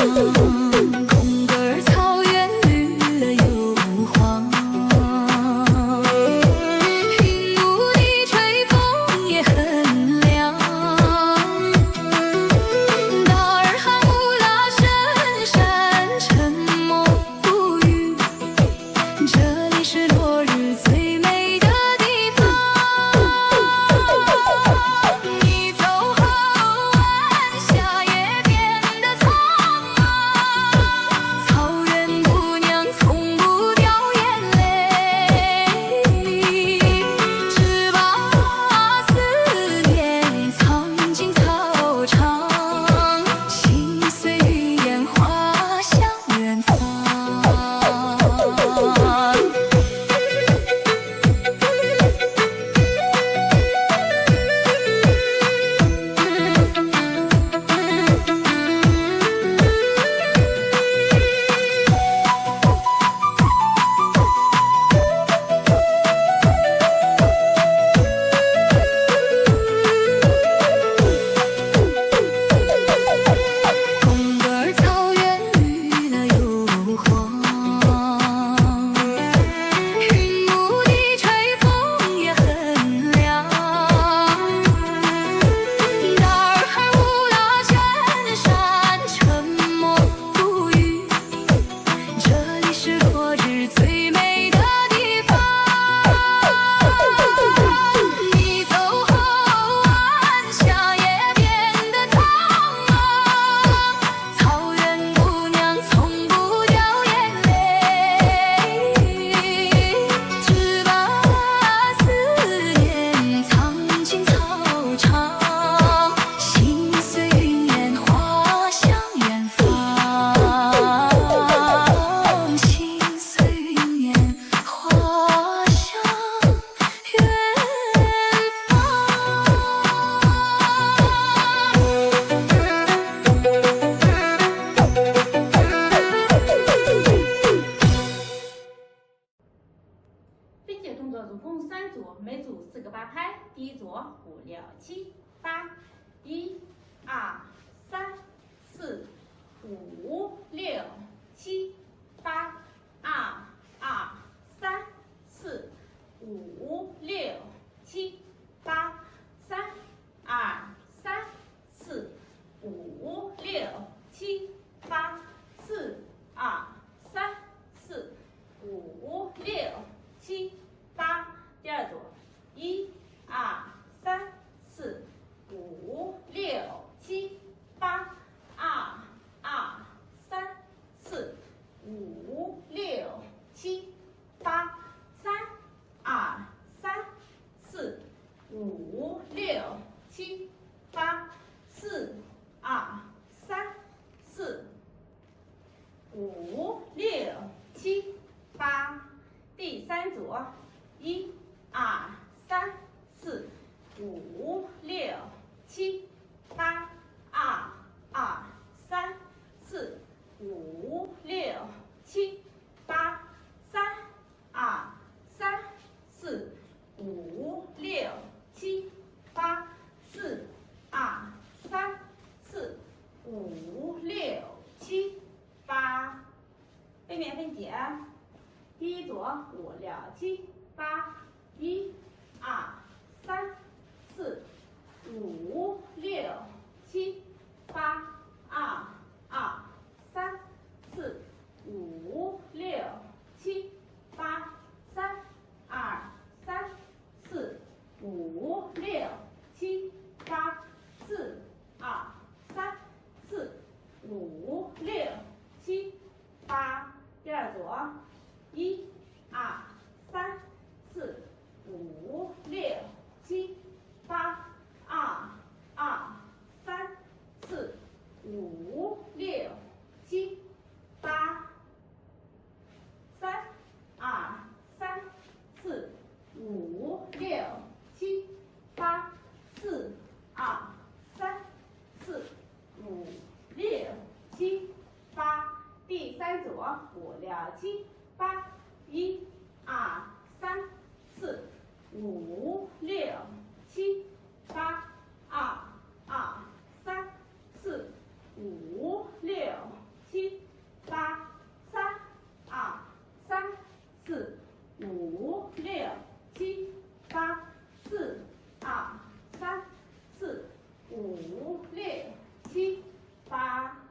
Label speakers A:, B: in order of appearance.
A: 空格儿草原绿了又黄，云雾里吹风也很凉。大儿喊乌拉深山沉默不语，这里是落日最美的地方。你走后，晚霞也变得苍茫，草原姑娘从不掉眼泪，只把思念藏进草场，心随云烟滑向远方。空格儿草原绿了又黄，云雾里吹风也很凉。大儿喊乌拉深山沉默不语，这里是落日最美的地方。你走后，晚霞也变得苍茫，草原姑娘从不掉眼泪，只把思念藏进草场，心随云烟滑向远方，心随云烟滑向远
B: 飞起的动作总共3组，每组4个8拍。第一组5、6、7、8，1、2、3、4、5、6、7、8，2、2、3、4、5、6、7、8，3、2、3、4、5、6、7、8，4、2、3、4、5、6、7、8。第二组，1、2、3、4、5、6、7、8，2、2、3、4、5、6、7、8，3、2、3、4、5、6、7、8，4、2、3、4、5、6、7、8。第三组，1、2、3、4、5、6、7、8，2、2、3、4、5、6、7、8，3、2、3、4、5、6、7、8，4、2、3、4、5、6、7、8。背面分解。第一组5、6、7、8，1、2、3、4、5、6、7、8，2、2、3、4、5、6、7、8，3、2、3、4、5、6、7、8，4、2、3、4、5、6、7、8。第二组，1、2、3、4、5、6、7、8，2、2、3、4、5、6、7、8，3、2、3、4、5、6、7、8，4、2、3、4、5、6、7、8。第三组5、6、7、8，1、2、3、4、5、6、7、8，2、2、3、4、5、6、五、六、七、八、四、二、三、四、五、六、七、八。